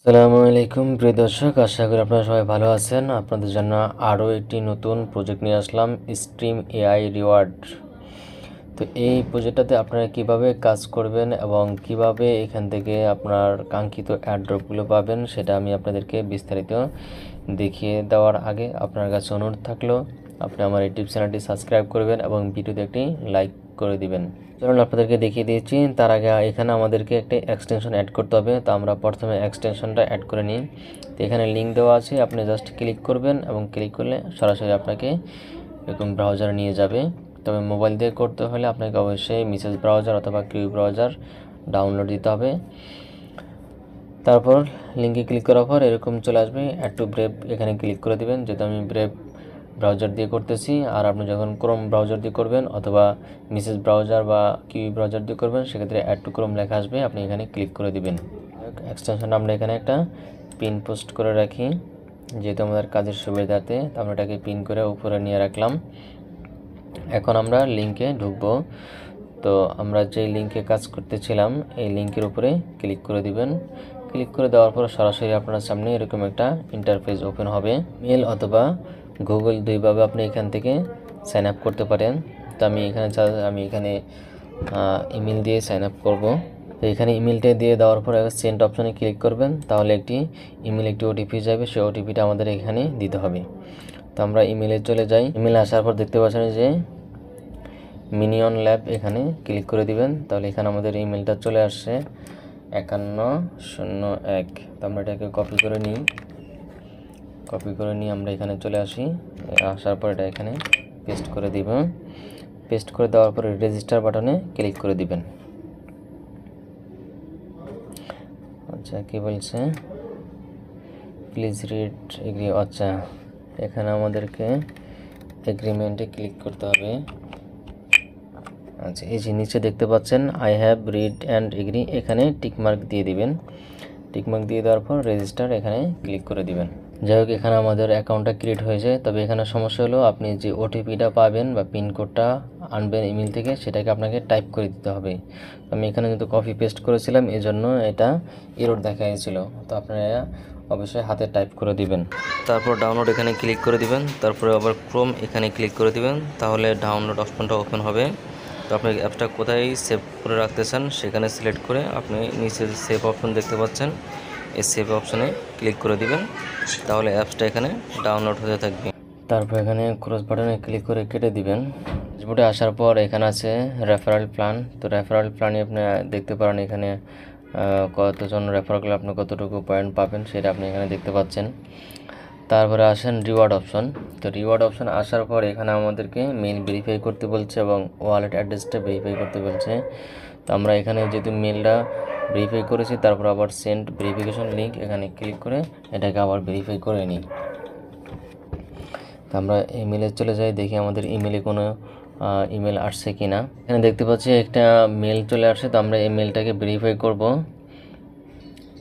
আসসালামু আলাইকুম প্রিয় দর্শক, আশা করি আপনারা সবাই ভালো আছেন। আপনাদের জন্য আরও একটি নতুন প্রজেক্ট নিয়ে আসলাম, স্ট্রিম এআই রিওয়ার্ড। তো এই প্রজেক্টটাতে আপনারা কিভাবে কাজ করবেন এবং কিভাবে এখান থেকে আপনার কাঙ্ক্ষিত অ্যাড্রপগুলো পাবেন সেটা আমি আপনাদেরকে বিস্তারিত দেখিয়ে দেওয়ার আগে আপনার কাছে অনুরোধ থাকলো আপনি আমার ইউটিউব চ্যানেলটি সাবস্ক্রাইব করবেন এবং ভিডিওতে একটি লাইক করে দিবেন। চলুন আপনাদেরকে দেখিয়ে দিয়েছি। তার আগে এখানে আমাদেরকে একটি এক্সটেনশন অ্যাড করতে হবে। তো আমরা প্রথমে এক্সটেনশনটা অ্যাড করে নিই। তো এখানে লিঙ্ক দেওয়া আছে, আপনি জাস্ট ক্লিক করবেন এবং ক্লিক করলে সরাসরি আপনাকে এরকম ব্রাউজারে নিয়ে যাবে। তবে মোবাইল দিয়ে করতে হলে আপনাকে অবশ্যই মেসেজ ব্রাউজার অথবা কিউ ব্রাউজার ডাউনলোড দিতে হবে। তারপর লিঙ্কে ক্লিক করার পর এরকম চলে আসবে অ্যাড টু ব্রেভ, এখানে ক্লিক করে দেবেন। যেহেতু আমি ব্রেভ ব্রাউজার দিয়ে করতেছি, আর আপনি যখন ক্রোম ব্রাউজার দিয়ে করবেন অথবা মেসেজ ব্রাউজার বা কিউ ব্রাউজার দিয়ে করবেন সেক্ষেত্রে অ্যাড টু ক্রোম লেখা আসবে, আপনি এখানে ক্লিক করে দিবেন। এক্সটেনশন আমরা এখানে একটা পিন পোস্ট করে রাখি, যেহেতু আমাদের কাজের সুবিধাতে আমরা এটাকে পিন করে উপরে নিয়ে রাখলাম। এখন আমরা লিঙ্কে ঢুকবো। তো আমরা যে লিঙ্কে কাজ করতেছিলাম এই লিঙ্কের উপরে ক্লিক করে দিবেন। ক্লিক করে দেওয়ার পর সরাসরি আপনার সামনে এরকম একটা ইন্টারফেস ওপেন হবে। মেল অথবা গুগল দুইভাবে আপনি এখান থেকে সাইন আপ করতে পারেন। তো আমি এখানে ইমেল দিয়ে সাইন আপ করবো। তো এখানে ইমেলটা দিয়ে দেওয়ার পর সেন্ড অপশানে ক্লিক করবেন, তাহলে একটি ওটিপি যাবে, সেই ওটিপিটা আমাদের এখানে দিতে হবে। তো আমরা ইমেলে চলে যাই। ইমেলে আসার পর দেখতে পাচ্ছেন যে মিনিয়ন ল্যাব, এখানে ক্লিক করে দিবেন। তাহলে এখানে আমাদের ইমেলটা চলে আসছে 5101। তো আমরা এটাকে কপি করে নিই। আমরা এখানে চলে আসি। আসার পর এটা এখানে পেস্ট করে দিব। পেস্ট করে দেওয়ার পরে রেজিস্টার বাটনে ক্লিক করে দিবেন। আচ্ছা, কি বলছে, প্লিজ রিড এগ্রি। আচ্ছা, এখানে আমাদেরকে এগ্রিমেন্টে ক্লিক করতে হবে। আচ্ছা, এই যে নিচে দেখতে পাচ্ছেন I have read and agree, এখানে টিকমার্ক দিয়ে দিবেন। টিকমার্ক দিয়ে দেওয়ার পর রেজিস্টার এখানে ক্লিক করে দিবেন। যাই হোক, এখানে আমাদের অ্যাকাউন্টটা ক্রিয়েট হয়েছে। তবে এখানে সমস্যা হলো আপনি যে ওটিপিটা পাবেন বা পিনকোডটা আনবেন ইমেল থেকে, সেটাকে আপনাকে টাইপ করে দিতে হবে। আমি এখানে কিন্তু কপি পেস্ট করেছিলাম, এজন্য এটা এরর দেখা গেছিলো। তো আপনারা অবশ্যই হাতে টাইপ করে দিবেন। তারপর ডাউনলোড এখানে ক্লিক করে দিবেন। তারপরে আবার ক্রোম এখানে ক্লিক করে দিবেন, তাহলে ডাউনলোড অপশনটা ওপেন হবে। তো আপনি অ্যাপটা কোথায় সেভ করে রাখতে চান সেখানে সিলেক্ট করে আপনি নিচে সেভ অপশন দেখতে পাচ্ছেন, এই সেভ অপশনে ক্লিক করে দিবেন, তাহলে অ্যাপসটা এখানে ডাউনলোড হতে থাকবে। তারপর এখানে ক্রস বাটনে ক্লিক করে কেটে দিবেন। ড্যাশবোর্ডে আসার পর এখানে আছে রেফারেল প্ল্যান। তো রেফারেল প্ল্যানে আপনি দেখতে পারেন এখানে কতজন রেফার করলে আপনি কতটুকু পয়েন্ট পাবেন সেটা আপনি এখানে দেখতে পাচ্ছেন। তারপরে আসেন রিওয়ার্ড অপশন। তো রিওয়ার্ড অপশন আসার পর এখানে আমাদেরকে মেল ভেরিফাই করতে বলছে এবং ওয়ালেট অ্যাড্রেসটা ভেরিফাই করতে বলছে। তো আমরা এখানে যেহেতু মেলটা ভেরিফাই করেছি, তারপর আবার সেন্ড ভেরিফিকেশন লিঙ্ক এখানে ক্লিক করে এটাকে আবার ভেরিফাই করে নিই। তো আমরা ইমেলে চলে যাই, দেখি আমাদের ইমেলে কোনো ইমেল আসছে কি না। এখানে দেখতে পাচ্ছি একটা মেল চলে আসছে। তো আমরা এই মেলটাকে ভেরিফাই করব।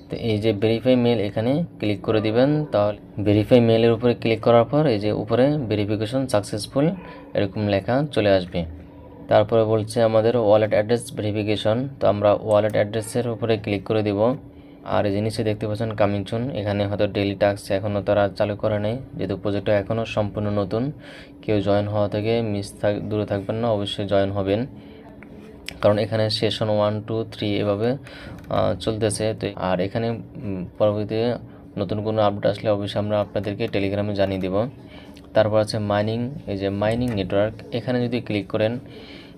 তো এই যে ভেরিফাই মেল এখানে ক্লিক করে দিবেন। তাহলে ভেরিফাই মেলের উপরে ক্লিক করার পর এই যে উপরে ভেরিফিকেশন সাকসেসফুল এরকম লেখা চলে আসবে। তারপরে বলছে আমাদের ওয়ালেট অ্যাড্রেস ভেরিফিকেশন। তো আমরা ওয়ালেট অ্যাড্রেসের উপরে ক্লিক করে দিব। আর এই জিনিসে দেখতে পাচ্ছেন কামিং সুন, এখানে হয়তো ডেইলি টাস্ক এখনও তারা চালু করে নেই, যেহেতু প্রজেক্টটা এখনও সম্পূর্ণ নতুন। কেউ জয়েন হওয়া থেকে দূরে থাকবেন না, অবশ্যই জয়েন হবেন, কারণ এখানে সেশন 1 2 3 এভাবে চলতেছে। তো আর এখানে পরবর্তীতে নতুন কোনো আপডেট আসলে অবশ্যই আমরা আপনাদেরকে টেলিগ্রামে জানিয়ে দেব। তারপর আছে মাইনিং, এই যে মাইনিং নেটওয়ার্ক, এখানে যদি ক্লিক করেন,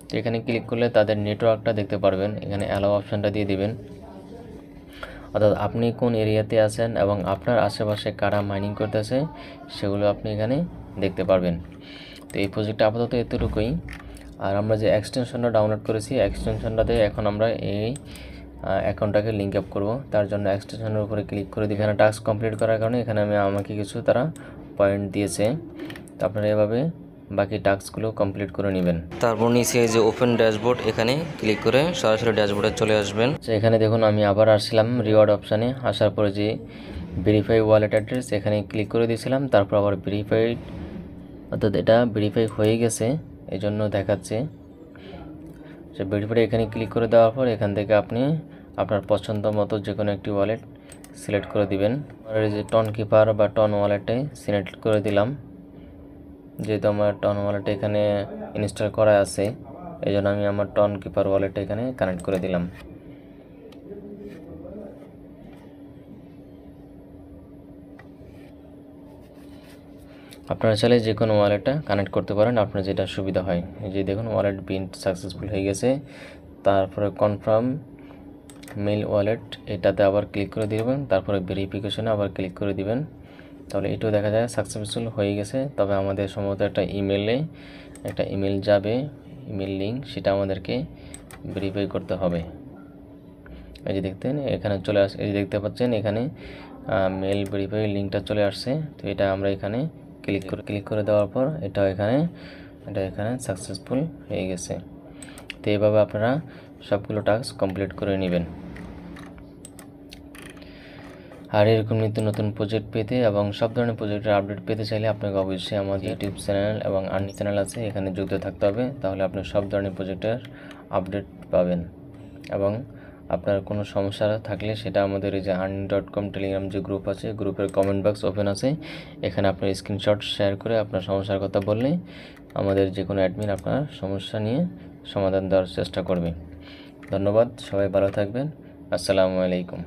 তো এখানে ক্লিক করলে তাদের নেটওয়ার্কটা দেখতে পারবেন। এখানে অ্যালাউ অপশানটা দিয়ে দিবেন, অর্থাৎ আপনি কোন এরিয়াতে আছেন এবং আপনার আশেপাশে কারা মাইনিং করতেছে সেগুলো আপনি এখানে দেখতে পারবেন। তো এই প্রজেক্টটা আপাতত এতটুকুই। আর আমরা যে এক্সটেনশনটা ডাউনলোড করেছি, এক্সটেনশনটাতে এখন আমরা এই অ্যাকাউন্টটাকে লিঙ্ক আপ করব। তার জন্য এক্সটেনশনের উপরে ক্লিক করে দিই। এখানে টাস্ক কমপ্লিট করার কারণে এখানে আমাকে কিছু তারা পয়েন্ট দিয়েছে। তো আপনারা এভাবে বাকি টাস্কগুলো কমপ্লিট করে নেবেন। তারপর নিচে যে ওপেন ড্যাশবোর্ড এখানে ক্লিক করে সরাসরি ড্যাশবোর্ডে চলে আসবেন। এখানে দেখুন আমি আবার আসছিলাম রিওয়ার্ড অপশানে। আসার পরে যে ভেরিফাই ওয়ালেট অ্যাড্রেস এখানে ক্লিক করে দিয়েছিলাম, তারপর আবার ভেরিফাইড, অর্থাৎ এটা ভেরিফাই হয়ে গেছে এই জন্য দেখাচ্ছে। সে ভেরিফাই এখানে ক্লিক করে দেওয়ার পর এখান থেকে আপনি আপনার পছন্দ মতো যে কোনো একটি ওয়ালেট সিলেক্ট করে দিবেন। আর এই যে টন কিপার বা টন ওয়ালেটে সিলেক্ট করে দিলাম, যেহেতু আমার টন ওয়ালেট এখানে ইনস্টল করা আছে, এই জন্য আমি আমার টন কিপার ওয়ালেটটা এখানে কানেক্ট করে দিলাম। আপনারা চাইলে যে কোনো ওয়ালেটটা কানেক্ট করতে পারেন, আপনার যেটা সুবিধা হয়। এই যে দেখুন ওয়ালেট বিন্ট সাকসেসফুল হয়ে গেছে। তারপরে কনফার্ম মেল ওয়ালেট, এটাতে আবার ক্লিক করে দিবেন, তারপরে ভেরিফিকেশনে আবার ক্লিক করে দিবেন, তাহলে এটাও দেখা যায় সাকসেসফুল হয়ে গেছে। তবে আমাদের সম্ভবত একটা ইমেল যাবে, ইমেল লিঙ্ক, সেটা আমাদেরকে ভেরিফাই করতে হবে। এই যে দেখতেন এখানে চলে আসে, এই যে দেখতে পাচ্ছেন এখানে মেল ভেরিফাই লিঙ্কটা চলে আসছে। তো এটা আমরা এখানে ক্লিক করে দেওয়ার পর এটা এখানে সাকসেসফুল হয়ে গেছে। তো এইভাবে আপনারা সবগুলো টাস্ক কমপ্লিট করে নেবেন। আর এরকম নিত্য নতুন প্রজেক্ট পেতে এবং সব ধরনের প্রজেক্টের আপডেট পেতে চাইলে আপনাকে অবশ্যই আমাদের ইউটিউব চ্যানেল এবং আর্নিং চ্যানেল আছে, এখানে যুক্ত থাকতে হবে। তাহলে আপনি সব ধরনের প্রজেক্টের আপডেট পাবেন। এবং আপনার কোনো সমস্যা থাকলে সেটা আমাদের এই যে earning.com টেলিগ্রাম যে গ্রুপ আছে, গ্রুপের কমেন্ট বক্স ওপেন আছে, এখানে আপনার স্ক্রিনশট শেয়ার করে আপনার সমস্যার কথা বললে আমাদের যে কোনো অ্যাডমিন আপনার সমস্যা নিয়ে সমাধান দেওয়ার চেষ্টা করবে। ধন্যবাদ, সবাই ভালো থাকবেন। আসসালামু আলাইকুম।